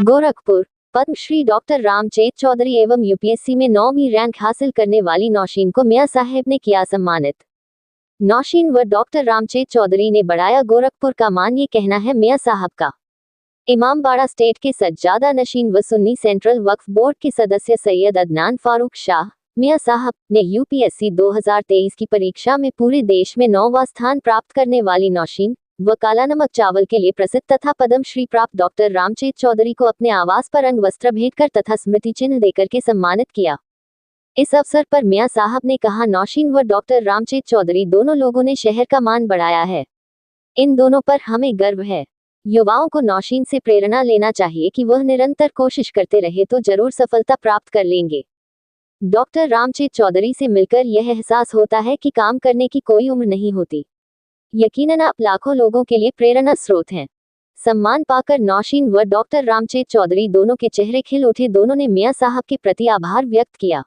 Gorakhpur. Padmashri doctor Ramchet Chaudhary एवं UPSC में 9वीं rank हासिल करने वाली नौशीन को मियां साहब ने किया सम्मानित। नौशीन व डॉक्टर रामचेत चौधरी ने बढ़ाया गोरखपुर का मान, ये कहना है मियां साहब का। इमामबाड़ा स्टेट के सज्जादा नशीन व सुन्नी सेंट्रल वक्फ बोर्ड के सदस्य सैयद अदनान फारूक शाह मियां साहब ने यूपीएससी 2023 की परीक्षा में पूरे देश में 9वां स्थान प्राप्त करने वाली नौशीन व काला नमक चावल के लिए प्रसिद्ध तथा पद्मश्री प्राप्त डॉक्टर रामचेत चौधरी को अपने आवास पर अंग वस्त्र भेंट कर तथा स्मृति चिन्ह देकर के सम्मानित किया। इस अवसर पर मियां साहब ने कहा, नौशीन व डॉक्टर रामचेत चौधरी दोनों लोगों ने शहर का मान बढ़ाया है। इन दोनों पर हमें गर्व है। युवाओं को नौशीन से प्रेरणा लेना चाहिए कि वह निरंतर कोशिश करते रहे तो जरूर सफलता प्राप्त कर लेंगे। डॉक्टर रामचेत चौधरी से मिलकर यह एहसास होता है कि काम करने की कोई उम्र नहीं होती। यकीनन आप लाखों लोगों के लिए प्रेरणा स्रोत हैं। सम्मान पाकर नौशीन व डॉक्टर रामचेत चौधरी दोनों के चेहरे खिल उठे। दोनों ने मियां साहब के प्रति आभार व्यक्त किया।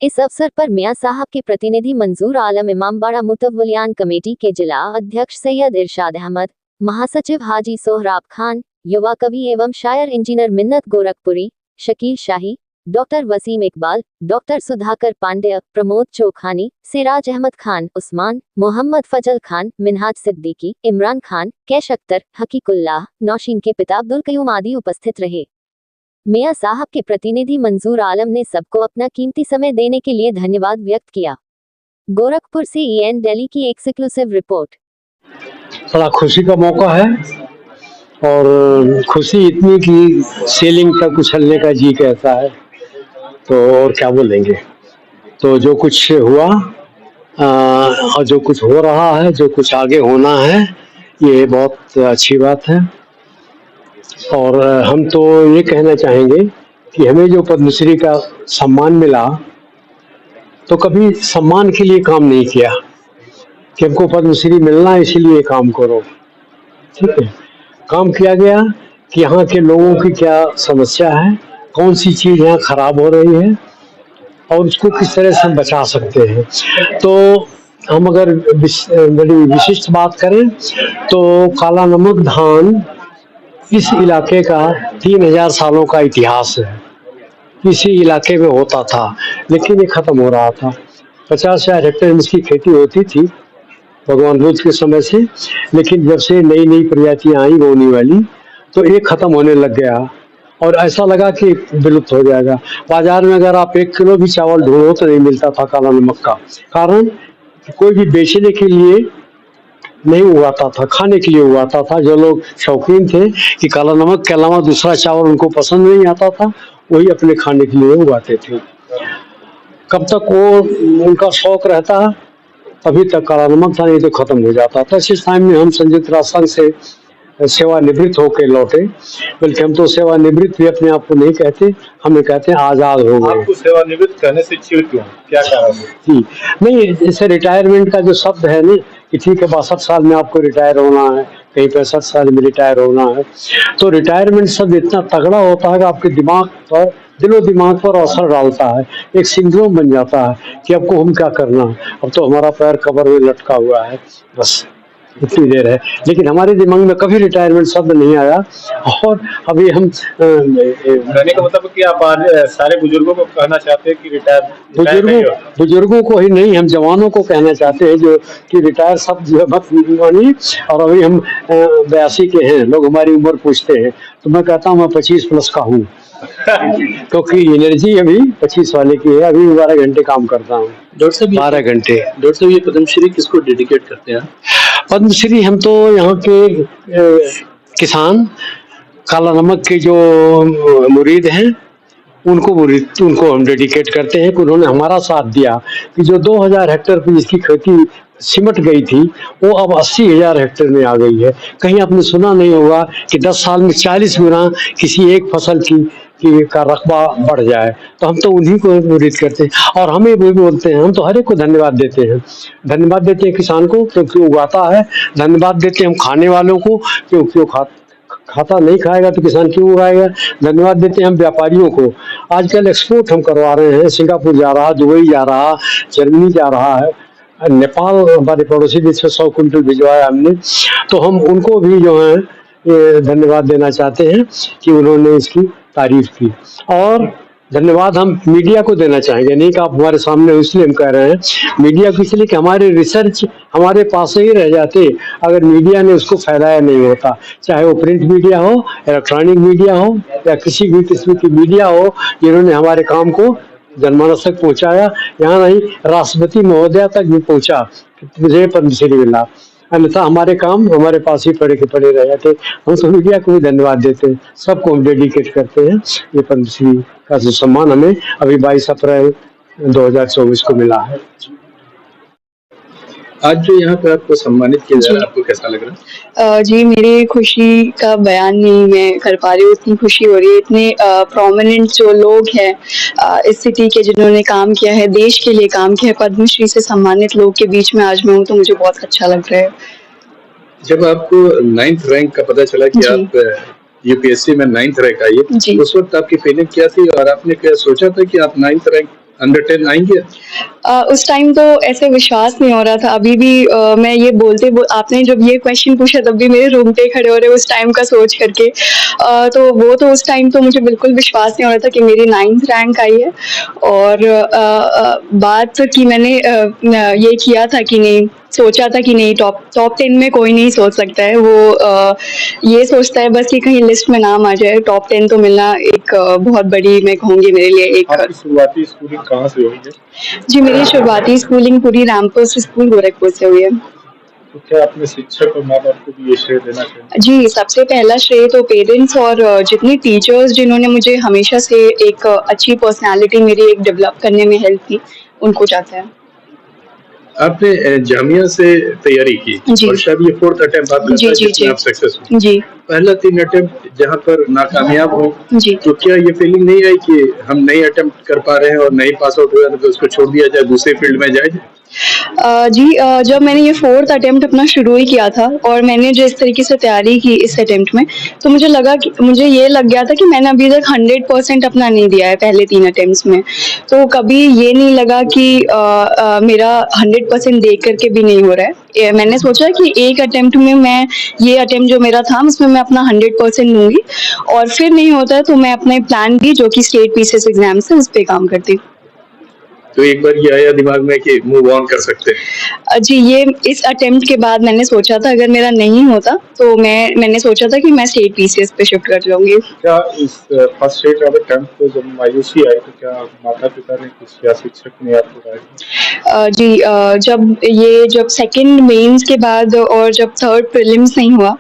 इस अवसर पर मियां साहब के प्रतिनिधि मंजूर आलम, इमामबाड़ा मुतव्वलियान कमेटी के जिला अध्यक्ष सैयद इरशाद अहमद, महासचिव हाजी सोहराब खान, युवा कवि एवं शायर इंजीनियर मिन्नत गोरखपुरी, शकील शाही, डॉक्टर वसीम इकबाल, डॉक्टर सुधाकर पांडेय, प्रमोद चोखानी, सिराज अहमद खान, उस्मान, मोहम्मद फजल खान, मिनहाज सिद्दीकी, इमरान खान, कैश अख्तर, हकीकुल्लाह, नौशीन के पिता अब्दुल कयूम आदि उपस्थित रहे। मियां साहब के प्रतिनिधि मंजूर आलम ने सबको अपना कीमती समय देने के लिए धन्यवाद व्यक्त किया। गोरखपुर से EN दिल्ली की एक्सक्लूसिव रिपोर्ट। बड़ा खुशी का मौका है और खुशी इतनी कि सीलिंग तक उछलने का जी कहता है, तो और क्या बोलेंगे। तो जो कुछ हुआ और जो कुछ हो रहा है, जो कुछ आगे होना है, ये बहुत अच्छी बात है। और हम तो ये कहना चाहेंगे कि हमें जो पद्मश्री का सम्मान मिला, तो कभी सम्मान के लिए काम नहीं किया कि हमको पद्मश्री मिलना है इसीलिए काम करो। ठीक है, काम किया गया कि यहाँ के लोगों की क्या समस्या है, कौन सी चीज़ यहाँ खराब हो रही है और उसको किस तरह से हम बचा सकते हैं। तो हम अगर बड़ी विशिष्ट बात करें तो काला नमक धान इस इलाके का 3000 सालों का इतिहास है। इसी इलाके में होता था, लेकिन ये खत्म हो रहा था। 50,000 हेक्टेयर में इसकी खेती होती थी भगवान बुद्ध के समय से, लेकिन जब से नई नई प्रजातियां आई बोने वाली, तो ये खत्म होने लग गया और ऐसा लगा कि विलुप्त हो जाएगा। बाजार में अगर आप 1 किलो भी चावल ढूंढो तो नहीं मिलता था काला नमक का। कारण कोई भी बेचने के लिए नहीं उगाता था, खाने के लिए उगाता था। जो लोग शौकीन थे कि काला नमक के अलावा दूसरा चावल उनको पसंद नहीं आता था, वही अपने खाने के लिए उगाते थे। कब तक वो उनका शौक रहता, तभी तक काला नमक था, नहीं तो खत्म हो जाता था। इस टाइम में हम संयुक्त राष्ट्र संघ से सेवानिवृत्त होकर लौटे, बल्कि हम तो सेवानिवृत्त भी अपने आप को नहीं कहते, हमें कहते हैं आजाद हो गए। आपको सेवानिवृत्त कहने से चिढ़ क्यों, क्या कारण है? जी नहीं, जैसे रिटायरमेंट का जो शब्द है ना कि ठीक है 62 साल में आपको रिटायर होना है, कहीं 65 साल में रिटायर होना है, तो रिटायरमेंट शब्द इतना तगड़ा होता है कि आपके दिमाग पर, दिलो दिमाग पर असर डालता है। एक सिंड्रोम बन जाता है कि आपको हम क्या करना है, अब तो हमारा पैर कब्र में लटका हुआ है, बस इतनी देर है। लेकिन हमारे दिमाग में कभी रिटायरमेंट शब्द नहीं आया। और अभी हम कहने का मतलब कि आप आज सारे बुजुर्गों को कहना चाहते हैं कि बुजुर्गों को ही नहीं, हम जवानों को कहना चाहते हैं जो कि रिटायर शब्द जो मत मानिए। और अभी हम 82 के हैं, लोग हमारी उम्र पूछते हैं, तो मैं कहता हूँ मैं 25 प्लस का हूँ, क्योंकि एनर्जी अभी 25 वाले की है। अभी 12 घंटे काम करता हूँ। 12 घंटे। डॉक्टर साहब, ये पद्मश्री किसको डेडिकेट करते हैं? पद्मश्री हम तो यहाँ के किसान, काला नमक के जो मुरीद हैं उनको हम डेडिकेट करते हैं कि उन्होंने हमारा साथ दिया कि जो 2000 हेक्टेयर पर जिसकी खेती सिमट गई थी, वो अब 80,000 हेक्टेयर में आ गई है। कहीं आपने सुना नहीं होगा कि 10 साल में 40 गुना किसी एक फसल का रकबा बढ़ जाए। तो हम तो उन्हीं को मुरीद करते हैं और हमें भी बोलते हैं, हम तो हर एक को धन्यवाद देते हैं। धन्यवाद देते हैं किसान को क्योंकि उगाता है, धन्यवाद देते हैं हम खाने वालों को क्योंकि वो खाता नहीं खाएगा तो किसान क्यों उगाएगा। धन्यवाद देते हैं हम व्यापारियों को। आजकल एक्सपोर्ट हम करवा रहे हैं, सिंगापुर जा रहा, दुबई जा रहा, जर्मनी जा रहा है, नेपाल हमारे पड़ोसी देश से 100 क्विंटल भिजवाया हमने। तो हम उनको भी जो है धन्यवाद देना चाहते हैं कि उन्होंने इसकी तारीफ की। और धन्यवाद हम मीडिया को देना चाहेंगे, नहीं कि आप हमारे सामने हो इसलिए हम कह रहे हैं, मीडिया को इसलिए कि हमारे रिसर्च हमारे पास ही रह जाते अगर मीडिया ने उसको फैलाया नहीं होता, चाहे वो प्रिंट मीडिया हो, इलेक्ट्रॉनिक मीडिया हो या किसी भी किस्म की मीडिया हो, जिन्होंने हमारे काम को जनमानस तक पहुंचाया, यहाँ नहीं राष्ट्रपति महोदया तक भी पहुंचा, मुझे पद्मश्री मिला, अन्यथा हमारे काम हमारे पास ही पड़े के पड़े रह जाते। हम तो मीडिया को भी धन्यवाद देते हैं, सबको हम डेडिकेट करते हैं। ये पद्मश्री का जो सम्मान हमें अभी 22 अप्रैल 2024 को मिला है। आज जो यहाँ पे आपको सम्मानित किया जा रहा है, आपको कैसा लग रहा है? जी, मेरी खुशी का बयान नहीं मैं कर पा रही हूँ, इतनी खुशी हो रही है। इतने प्रोमिनेंट जो लोग हैं इस सिटी के, जिन्होंने काम किया है, देश के लिए काम किया है, पद्मश्री से सम्मानित लोग के बीच में आज मैं हूँ, तो मुझे बहुत अच्छा लग रहा है। जब आपको 9th रैंक का पता चला कि जी। आप यूपीएससी में 9th रैंक आई है, जी। उस वक्त आपकी फीलिंग क्या थी और आपने क्या सोचा था कि आप 9th रैंक अंडर 10 आएंगे? उस टाइम तो ऐसे विश्वास नहीं हो रहा था। अभी भी मैं ये आपने जब ये क्वेश्चन पूछा तब भी मेरे रोंगटे खड़े हो रहे उस टाइम का सोच करके। तो वो तो उस टाइम तो मुझे बिल्कुल विश्वास नहीं हो रहा था कि मेरी 9th रैंक आई है। और बात की मैंने ये किया था कि नहीं, सोचा था कि नहीं, टॉप 10 में कोई नहीं सोच सकता है। वो ये सोचता है बस कि कहीं लिस्ट में नाम आ जाए। टॉप 10 तो मिलना एक बहुत बड़ी, मैं कहूँगी, मेरे लिए एक। आपकी शुरुआती स्कूलिंग कहाँ से हुई है? जी, मेरी शुरुआती स्कूलिंग पूरी रामपुर स्कूल गोरखपुर से हुई है। तो क्या अपने शिक्षक और माँ बाप को भी ये श्रेय देना चाहिए? जी, सबसे पहला श्रेय तो पेरेंट्स और जितने टीचर्स जिन्होंने मुझे हमेशा से एक अच्छी पर्सनालिटी मेरी एक डेवलप करने में हेल्प की, उनको जाता है। आपने जामिया से तैयारी की जी। और शायद ये 4th अटेम्प्ट आपका जी, था जी, जिसमें जी। आप सक्सेस हुए। जी। पहला 3 अटेम्प्ट जहाँ पर नाकामयाब हो, जी। तो क्या ये फीलिंग नहीं आई कि हम नई अटेम्प्ट कर पा रहे हैं और नहीं पास आउट हुआ तो उसको छोड़ दिया जाए, दूसरे फील्ड में जाए? जी, जब मैंने ये 4th अटेम्प्ट अपना शुरू ही किया था और मैंने जिस तरीके से तैयारी की इस अटेम्प्ट में, तो मुझे ये लग गया था कि मैंने अभी तक 100% अपना नहीं दिया है पहले 3 अटेम्प्ट्स में। तो कभी ये नहीं लगा कि मेरा 100% दे करके भी नहीं हो रहा है। मैंने सोचा कि एक अटेम्प्ट में मैं, ये अटेम्प्ट जो मेरा था, उसमें मैं अपना 100% दूँगी और फिर नहीं होता है तो मैं अपने प्लान बी, जो कि स्टेट पीसीएस एग्ज़ाम्स है, उस पे काम करती। तो एक बार ये आया दिमाग में कि मूव ऑन कर सकते हैं? जी, ये इस अटेम्प्ट के बाद मैंने सोचा था अगर मेरा नहीं होता तो मैंने सोचा था कि मैं स्टेट पीसीएस पे शिफ्ट कर जाऊंगी। क्या इस फर्स्ट स्टेट अटेम्प्ट पे जब मायूसी आई तो क्या माता-पिता ने कुछ या शिक्षक ने आपको राय दी? जी, जब सेकंड मेंस के बाद और जब थर्ड प्रीलिम्स नहीं हुआ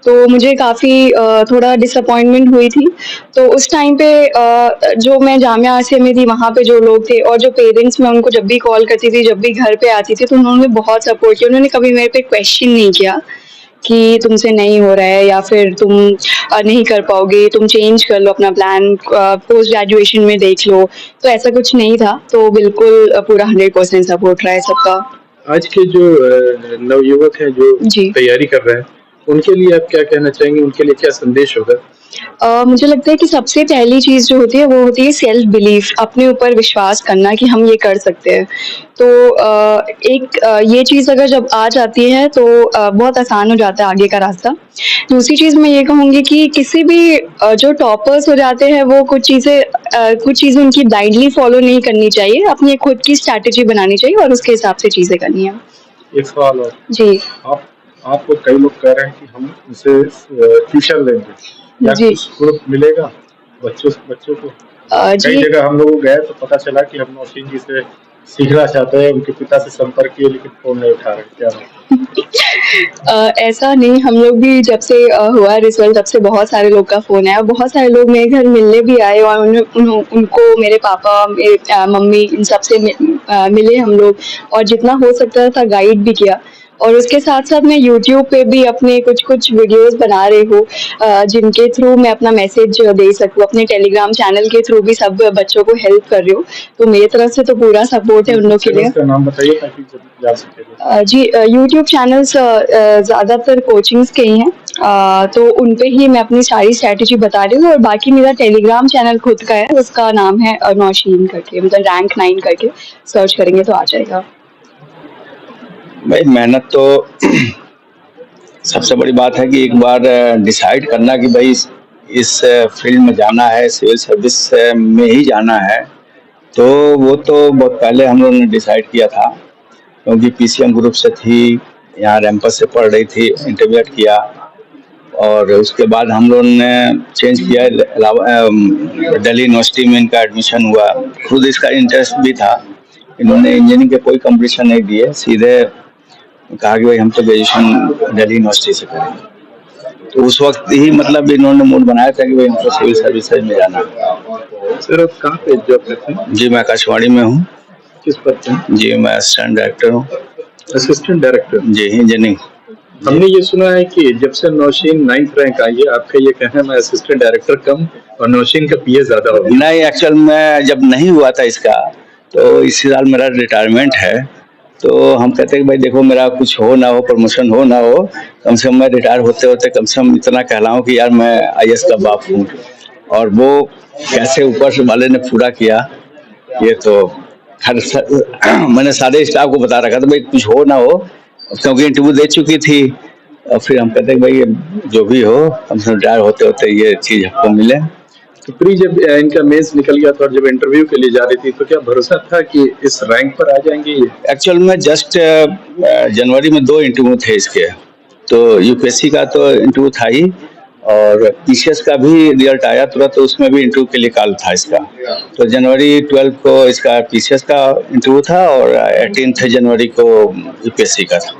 तो मुझे काफ़ी थोड़ा डिसअपॉइंटमेंट हुई थी। तो उस टाइम पे जो मैं जामिया आसिया में थी, वहाँ पे जो लोग थे और जो पेरेंट्स, मैं उनको जब भी कॉल करती थी, जब भी घर पे आती थी, तो उन्होंने बहुत सपोर्ट किया। उन्होंने कभी मेरे पे क्वेश्चन नहीं किया कि तुमसे नहीं हो रहा है या फिर तुम नहीं कर पाओगे, तुम चेंज कर लो अपना प्लान, पोस्ट ग्रेजुएशन में देख लो। तो ऐसा कुछ नहीं था। तो बिल्कुल पूरा 100% सपोर्ट रहा है सबका। आज के जो नवयुवक हैं जो जी। तैयारी कर रहे हैं, उनके लिए आप क्या कहना चाहेंगे? उनके लिए क्या संदेश होगा? मुझे लगता है कि सबसे पहली चीज़ जो होती है वो होती है सेल्फ बिलीफ, अपने ऊपर विश्वास करना कि हम ये कर सकते हैं। तो ये चीज़ अगर जब आ जाती है तो बहुत आसान हो जाता है आगे का रास्ता। दूसरी चीज़ मैं ये कहूँगी कि किसी भी जो टॉपर्स हो जाते हैं, वो कुछ चीज़ें उनकी ब्लाइंडली फॉलो नहीं करनी चाहिए, अपनी खुद की स्ट्रैटेजी बनानी चाहिए और उसके हिसाब से चीज़ें करनी है। एक सवाल और। जी। आपको कई लोग कह रहे हैं कि हम इसे ट्यूशन लेंगे या जी। कुछ ग्रुप मिलेगा बच्चों को? जी। कई जगह हम लोग गए तो पता चला कि हम नौशीन जी से सीखना चाहते हैं, उनके पिता से संपर्क किए लेकिन फोन नहीं उठा रहे, क्या बात? ऐसा नहीं, हम लोग भी जब से हुआ रिजल्ट तब से बहुत सारे लोग का फ़ोन आया, बहुत सारे लोग मेरे घर मिलने भी आए और उनको मेरे पापा, मेरे मम्मी, इन सब से मिले हम लोग और जितना हो सकता था गाइड भी किया। और उसके साथ-साथ मैं यूट्यूब पे भी अपने कुछ वीडियोज़ बना रही हूँ, जिनके थ्रू मैं अपना मैसेज दे सकूँ। अपने टेलीग्राम चैनल के थ्रू भी सब बच्चों को हेल्प कर रही हूँ। तो मेरी तरफ से तो पूरा सपोर्ट है उन लोग के लिए। चैनल्स का नाम बताइए ताकि सब जान सकें। जी, यूट्यूब चैनल्स ज़्यादातर कोचिंग्स के ही हैं। तो उन पे ही मैं अपनी सारी स्ट्रैटेजी बता रही हूँ और बाकी मेरा टेलीग्राम चैनल खुद का है, उसका नाम है नौशीन करके, मतलब रैंक 9 करके सर्च करेंगे तो आ जाएगा। भाई मेहनत तो सबसे बड़ी बात है कि एक बार डिसाइड करना कि भाई इस फील्ड में जाना है, सिविल सर्विस में ही जाना है, तो वो तो बहुत पहले हम लोगों ने डिसाइड किया था, क्योंकि पीसीएम ग्रुप से थी, यहाँ रैंपस से पढ़ रही थी, इंटरव्यू किया और उसके बाद हम लोगों ने चेंज किया, दिल्ली यूनिवर्सिटी में इनका एडमिशन हुआ। खुद इसका इंटरेस्ट भी था, इन्होंने इंजीनियरिंग के कोई कंपटीशन नहीं दिए, सीधे कहा कि भाई हम तो ग्रेजुएशन दिल्ली यूनिवर्सिटी से करेंगे। तो उस वक्त ही मतलब इन्होंने मूड बनाया था कि भाई हमको सिविल सर्विसेज में जाना है। सर आप कहाँ पे जॉब करते हैं? जी मैं आकाशवाणी में हूँ। किस पद पे? जी मैं असिस्टेंट डायरेक्टर हूँ। Assistant director? जी इंजीनियरिंग। हमने ये सुना है कि जब से नौशीन 9th रैंक आई है, आपका ये कहना है मैं असिस्टेंट डायरेक्टर कम और नौशीन का पीए ज्यादा हो गया। नहीं, एक्चुअल में जब नहीं हुआ था इसका, तो इसी साल मेरा रिटायरमेंट है, तो हम कहते हैं कि भाई देखो मेरा कुछ हो ना हो, प्रमोशन हो ना हो, कम से कम मैं रिटायर होते होते कम से कम इतना कहलाऊं कि यार मैं आईएएस का बाप हूँ। और वो कैसे ऊपर से वाले ने पूरा किया, ये तो मैंने सारे स्टाफ को बता रखा था भाई कुछ हो ना हो, क्योंकि इंटरव्यू दे चुकी थी। और फिर हम कहते हैं भाई जो भी हो, कम से कम रिटायर होते होते ये चीज हमको मिले। तो प्री जब इनका मेंस निकल गया था और जब इंटरव्यू के लिए जा रही थी, तो क्या भरोसा था कि इस रैंक पर आ जाएंगे? एक्चुअल में जस्ट जनवरी में 2 इंटरव्यू थे इसके, तो यूपीएससी का तो इंटरव्यू था ही, और पीसीएस का भी रिजल्ट आया तुरंत, तो उसमें भी इंटरव्यू के लिए कॉल था इसका। तो जनवरी 12 को इसका पीसीएस का इंटरव्यू था और 18 जनवरी को यूपीएससी का था।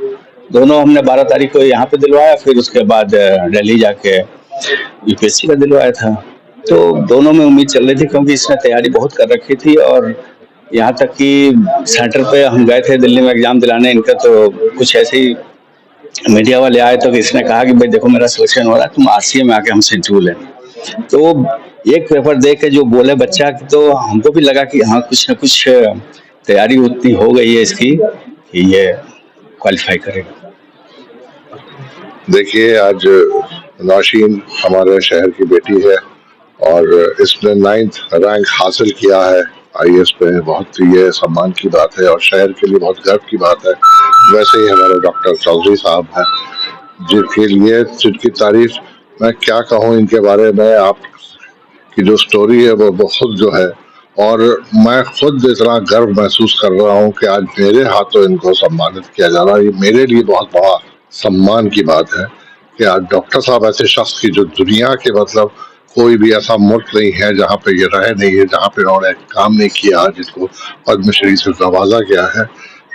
दोनों हमने 12 तारीख को यहाँ पे दिलवाया, फिर उसके बाद दिल्ली जाके यूपीएससी का दिलवाया था। तो दोनों में उम्मीद चल रही थी, क्योंकि इसने तैयारी बहुत कर रखी थी, और यहाँ तक कि सेंटर पे हम गए थे दिल्ली में एग्जाम दिलाने इनका, तो कुछ ऐसे ही मीडिया वाले आए तो इसने कहा कि भाई देखो मेरा सिलेक्शन हो रहा है, तुम आरसीए में आके हमसे इंटरव्यू लेना। तो एक पेपर देख के जो बोले बच्चा, तो हमको भी लगा कि हाँ कुछ न कुछ तैयारी उतनी हो गई है इसकी कि ये क्वालिफाई करेगा। देखिए, आज नौशीन हमारे शहर की बेटी है और इसने 9th रैंक हासिल किया है आईएएस पे। बहुत ये सम्मान की बात है और शहर के लिए बहुत गर्व की बात है। वैसे ही हमारे डॉक्टर चौधरी साहब हैं, जिनकी तारीफ मैं क्या कहूँ इनके बारे में। आप की जो स्टोरी है वो बहुत जो है, और मैं खुद इतना गर्व महसूस कर रहा हूँ कि आज मेरे हाथों इनको सम्मानित किया जा रहा है। ये मेरे लिए बहुत बड़ा सम्मान की बात है कि आज डॉक्टर साहब ऐसे शख्स की जो दुनिया के मतलब कोई भी ऐसा मुल्क नहीं है जहाँ पे ये रहे नहीं है, जहाँ पे उन्होंने काम नहीं किया, जिसको पद्मश्री से नवाजा गया है।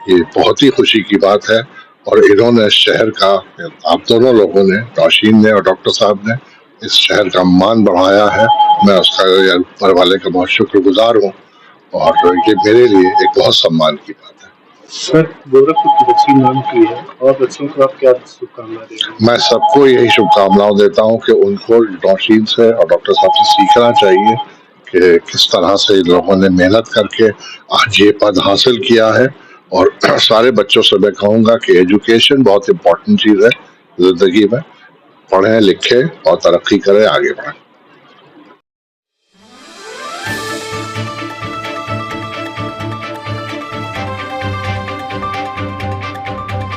ये बहुत ही खुशी की बात है और इन्होंने शहर का, आप दोनों लोगों ने, नौशीन ने और डॉक्टर साहब ने, इस शहर का मान बढ़ाया है। मैं उसका ऊपर वाले का बहुत शुक्रगुजार हूँ और ये मेरे लिए एक बहुत सम्मान की बात है। सर, गोरखपुर की बच्ची नाम की है और बच्चों को आप क्या शुभकामनाएं देंगे? मैं सबको यही शुभकामनाएं देता हूँ कि उनको नौशीन से और डॉक्टर साहब से सीखना चाहिए कि किस तरह से इन लोगों ने मेहनत करके आज ये पद हासिल किया है। और सारे बच्चों से मैं कहूँगा कि एजुकेशन बहुत इम्पोर्टेंट चीज़ है जिंदगी में। पढ़ें लिखें और तरक्की करें, आगे बढ़ें।